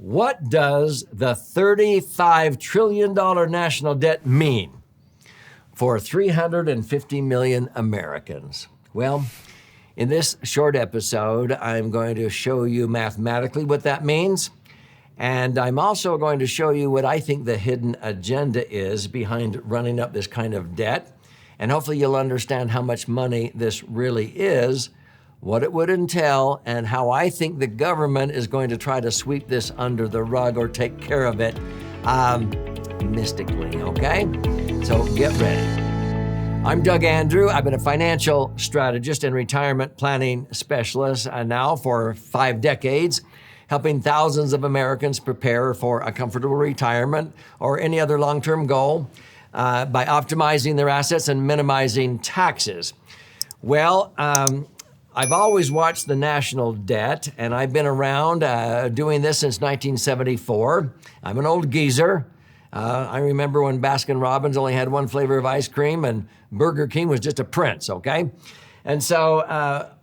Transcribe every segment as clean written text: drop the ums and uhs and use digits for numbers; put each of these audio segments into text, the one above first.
What does the $35 trillion national debt mean for 350 million Americans? Well, in this short episode, I'm going to show you mathematically what that means. And I'm also going to show you what I think the hidden agenda is behind running up this kind of debt. And hopefully you'll understand how much money this really is, what it would entail, and how I think the government is going to try to sweep this under the rug or take care of it mystically, okay? So get ready. I'm Doug Andrew. I've been a financial strategist and retirement planning specialist now for 5 decades, helping thousands of Americans prepare for a comfortable retirement or any other long-term goal by optimizing their assets and minimizing taxes. Well, I've always watched the national debt, and I've been around doing this since 1974. I'm an old geezer. I remember when Baskin-Robbins only had one flavor of ice cream and Burger King was just a Prince, okay? And so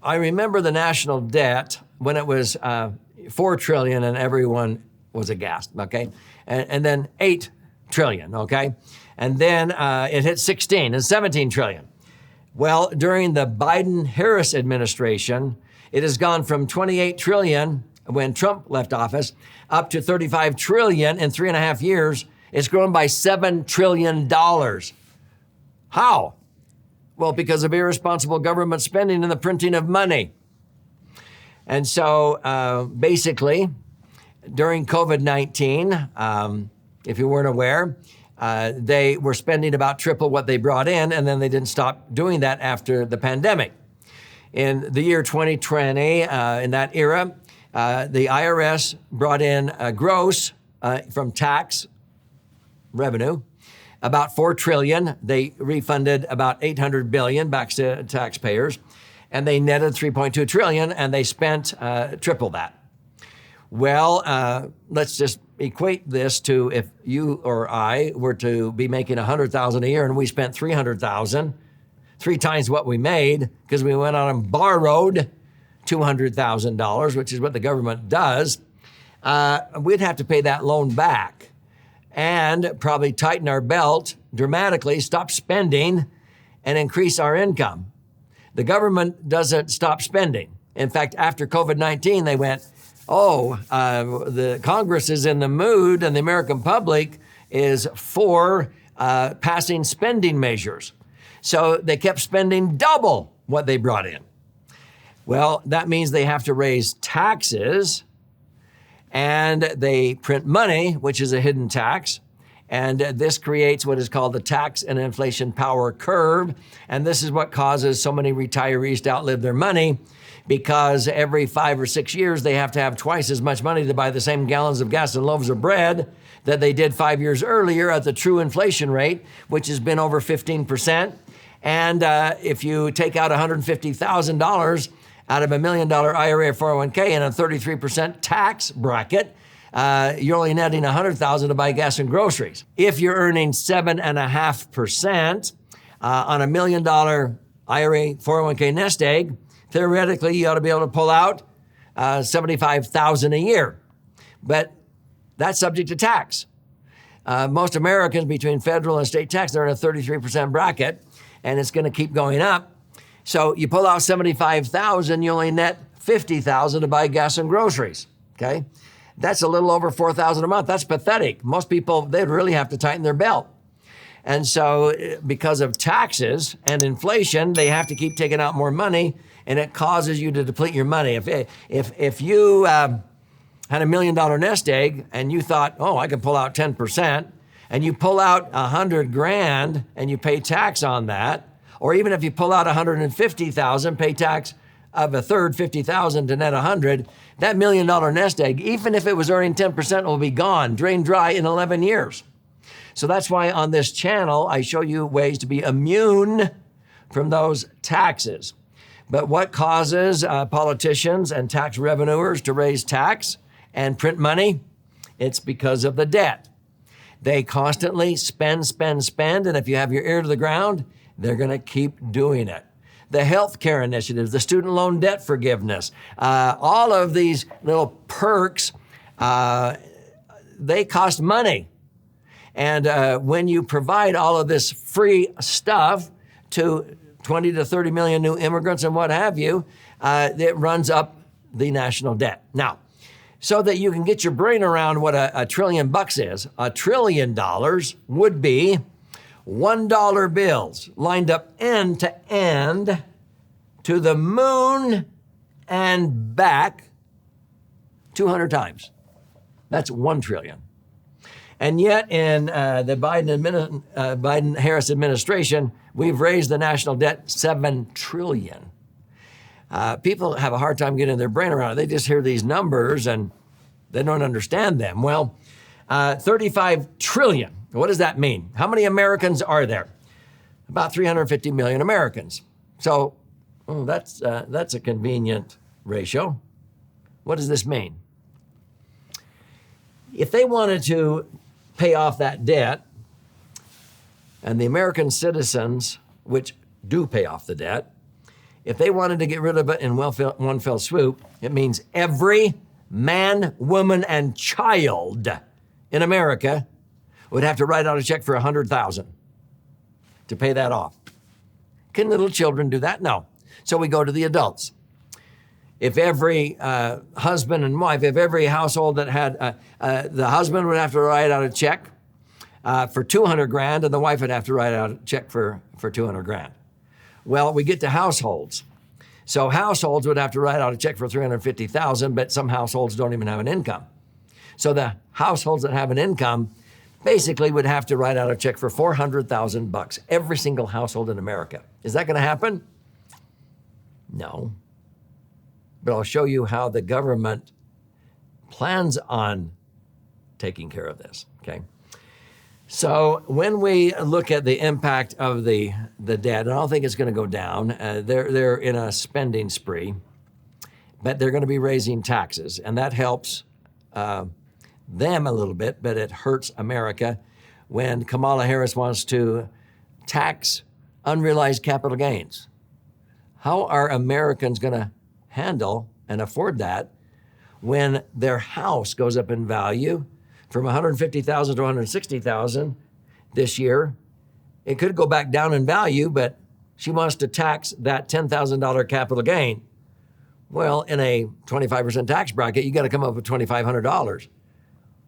I remember the national debt when it was $4 trillion and everyone was aghast, okay? And then $8 trillion, okay? And then it hit 16 and 17 trillion. Well, during the Biden-Harris administration, it has gone from 28 trillion when Trump left office up to 35 trillion in 3.5 years. It's grown by $7 trillion. How? Well, because of irresponsible government spending and the printing of money. And so basically, during COVID-19, if you weren't aware, they were spending about triple what they brought in, and then they didn't stop doing that after the pandemic. In the year 2020, in that era, the IRS brought in a gross from tax revenue about $4 trillion. They refunded about $800 billion back to taxpayers, and they netted $3.2 trillion, and they spent triple that. Well, let's just equate this to if you or I were to be making $100,000 a year and we spent $300,000, 3 times what we made because we went out and borrowed $200,000, which is what the government does, we'd have to pay that loan back and probably tighten our belt dramatically, stop spending, and increase our income. The government doesn't stop spending. In fact, after COVID-19, they went, the Congress is in the mood and the American public is for passing spending measures. So they kept spending double what they brought in. Well, that means they have to raise taxes, and they print money, which is a hidden tax. And this creates what is called the tax and inflation power curve. And this is what causes so many retirees to outlive their money, because every 5 or 6 years, they have to have twice as much money to buy the same gallons of gas and loaves of bread that they did 5 years earlier at the true inflation rate, which has been over 15%. And if you take out $150,000 out of $1 million IRA or 401k in a 33% tax bracket, you're only netting $100,000 to buy gas and groceries. If you're earning 7.5% on $1 million IRA 401k nest egg, theoretically, you ought to be able to pull out $75,000 a year, but that's subject to tax. Most Americans, between federal and state tax, they're in a 33% bracket, and it's going to keep going up. So you pull out $75,000, you only net $50,000 to buy gas and groceries. Okay, that's a little over $4,000 a month. That's pathetic. Most people, they'd really have to tighten their belt. And so because of taxes and inflation, they have to keep taking out more money, and it causes you to deplete your money. If you had $1 million nest egg and you thought, I can pull out 10%, and you pull out $100,000 and you pay tax on that, or even if you pull out $150,000, pay tax of a third, $50,000 to net $100,000, that $1 million nest egg, even if it was earning 10%, will be gone, drained dry in 11 years. So that's why on this channel, I show you ways to be immune from those taxes. But what causes politicians and tax revenuers to raise tax and print money? It's because of the debt. They constantly spend, and if you have your ear to the ground, they're going to keep doing it. The healthcare initiatives, the student loan debt forgiveness, all of these little perks they cost money. And when you provide all of this free stuff to 20 to 30 million new immigrants and what have you, it runs up the national debt. Now, so that you can get your brain around what a trillion bucks is, $1 trillion would be $1 bills lined up end to end to the moon and back 200 times. That's 1 trillion. And yet in the Biden-Harris administration, we've raised the national debt 7 trillion. People have a hard time getting their brain around it. They just hear these numbers and they don't understand them. Well, 35 trillion. What does that mean? How many Americans are there? About 350 million Americans. So that's a convenient ratio. What does this mean? If they wanted to pay off that debt, and the American citizens, which do pay off the debt, if they wanted to get rid of it in one fell swoop, it means every man, woman, and child in America would have to write out a check for $100,000 to pay that off. Can little children do that? No. So we go to the adults. If every husband and wife, if every household that had, the husband would have to write out a check for $200,000 and the wife would have to write out a check for $200,000. Well, we get to households. So households would have to write out a check for $350,000, but some households don't even have an income. So the households that have an income basically would have to write out a check for $400,000, every single household in America. Is that going to happen? No. But I'll show you how the government plans on taking care of this, okay? So when we look at the impact of the debt, and I don't think it's going to go down. They're in a spending spree, but they're going to be raising taxes, and that helps them a little bit, but it hurts America when Kamala Harris wants to tax unrealized capital gains. How are Americans going to handle and afford that when their house goes up in value from $150,000 to $160,000 this year? It could go back down in value, but she wants to tax that $10,000 capital gain. Well, in a 25% tax bracket, you got to come up with $2,500.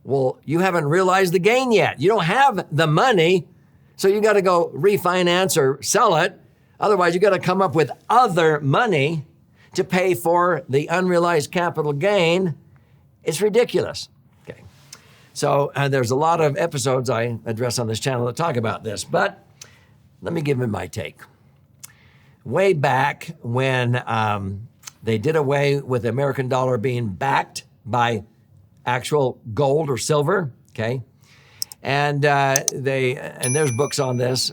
Well, you haven't realized the gain yet. You don't have the money, so you got to go refinance or sell it. Otherwise, you got to come up with other money to pay for the unrealized capital gain. It's ridiculous. Okay. So there's a lot of episodes I address on this channel that talk about this, but let me give you my take. Way back when they did away with the American dollar being backed by actual gold or silver, okay? And there's books on this.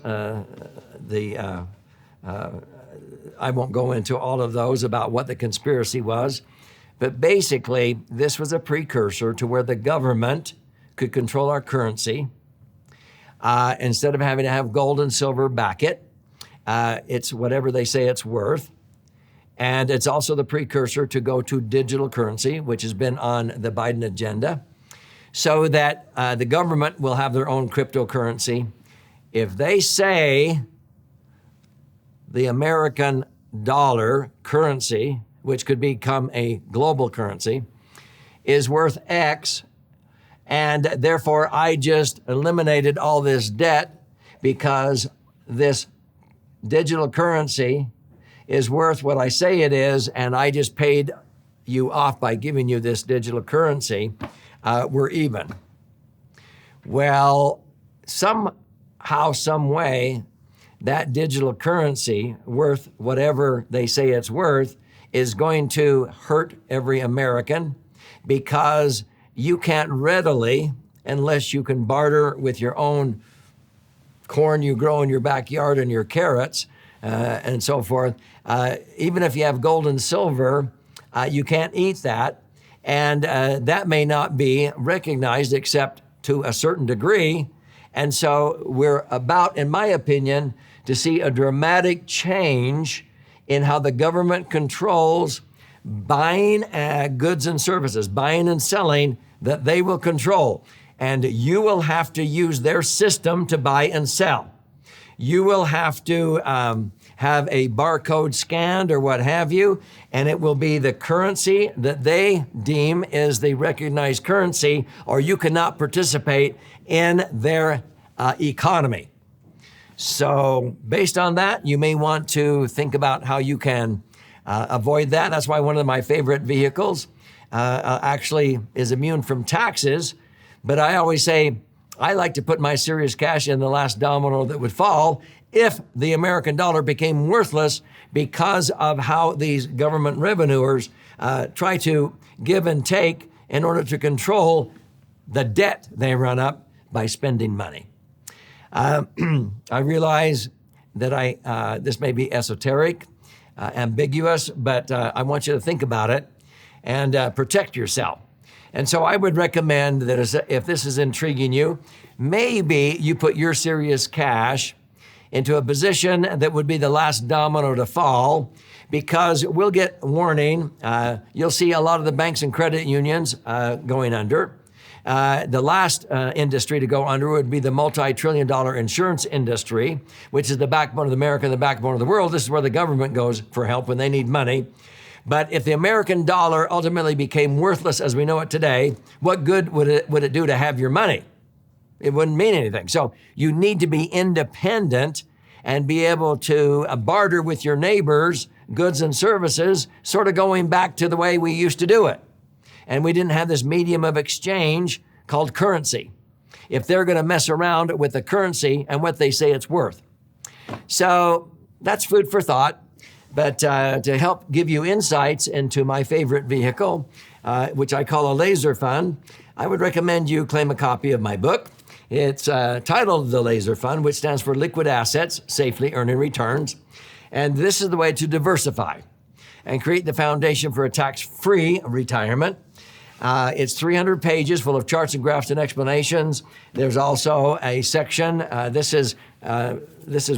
I won't go into all of those about what the conspiracy was, but basically this was a precursor to where the government could control our currency. Instead of having to have gold and silver back it, it's whatever they say it's worth. And it's also the precursor to go to digital currency, which has been on the Biden agenda, so that the government will have their own cryptocurrency. If they say the American dollar currency, which could become a global currency, is worth X, and therefore I just eliminated all this debt because this digital currency is worth what I say it is, and I just paid you off by giving you this digital currency, we're even. Well, somehow, some way, that digital currency, worth whatever they say it's worth, is going to hurt every American because you can't readily, unless you can barter with your own corn you grow in your backyard and your carrots and so forth, even if you have gold and silver, you can't eat that. And that may not be recognized except to a certain degree. And so we're about, in my opinion, to see a dramatic change in how the government controls buying goods and services, buying and selling, that they will control. and you will have to use their system to buy and sell. You will have to have a barcode scanned or what have you, and it will be the currency that they deem is the recognized currency, or you cannot participate in their economy. So based on that, you may want to think about how you can avoid that. That's why one of my favorite vehicles actually is immune from taxes. But I always say, I like to put my serious cash in the last domino that would fall if the American dollar became worthless because of how these government revenuers try to give and take in order to control the debt they run up by spending money. I realize that this may be esoteric, ambiguous, but I want you to think about it and protect yourself. And so I would recommend that if this is intriguing you, maybe you put your serious cash into a position that would be the last domino to fall, because we'll get warning. You'll see a lot of the banks and credit unions going under. The last industry to go under would be the multi-trillion-dollar insurance industry, which is the backbone of America and the backbone of the world. This is where the government goes for help when they need money. But if the American dollar ultimately became worthless as we know it today, what good would it do to have your money? It wouldn't mean anything. So you need to be independent and be able to barter with your neighbors, goods and services, sort of going back to the way we used to do it. And we didn't have this medium of exchange called currency, if they're going to mess around with the currency and what they say it's worth. So that's food for thought. But to help give you insights into my favorite vehicle, which I call a L.A.S.E.R fund, I would recommend you claim a copy of my book. It's titled the L.A.S.E.R Fund, which stands for Liquid Assets, Safely Earning Returns. And this is the way to diversify and create the foundation for a tax-free retirement. It's 300 pages full of charts and graphs and explanations. There's also a section. This is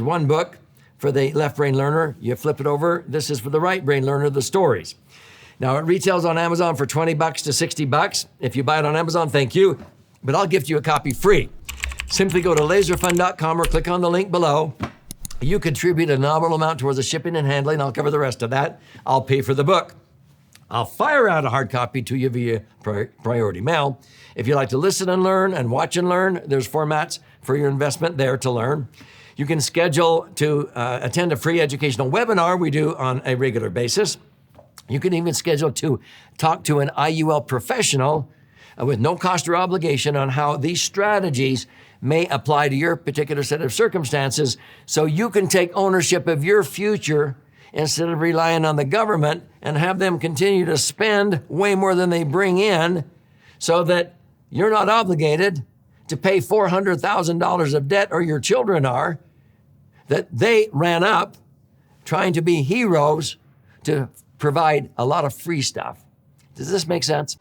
one book for the left brain learner. You flip it over. This is for the right brain learner, the stories. Now, it retails on Amazon for $20 to $60. If you buy it on Amazon, thank you. But I'll gift you a copy free. Simply go to laserfund.com or click on the link below. You contribute a nominal amount towards the shipping and handling. I'll cover the rest of that. I'll pay for the book. I'll fire out a hard copy to you via priority mail. If you like to listen and learn and watch and learn, there's formats for your investment there to learn. You can schedule to attend a free educational webinar we do on a regular basis. You can even schedule to talk to an IUL professional with no cost or obligation on how these strategies may apply to your particular set of circumstances, so you can take ownership of your future instead of relying on the government and have them continue to spend way more than they bring in, so that you're not obligated to pay $400,000 of debt, or your children are, that they ran up trying to be heroes to provide a lot of free stuff. Does this make sense?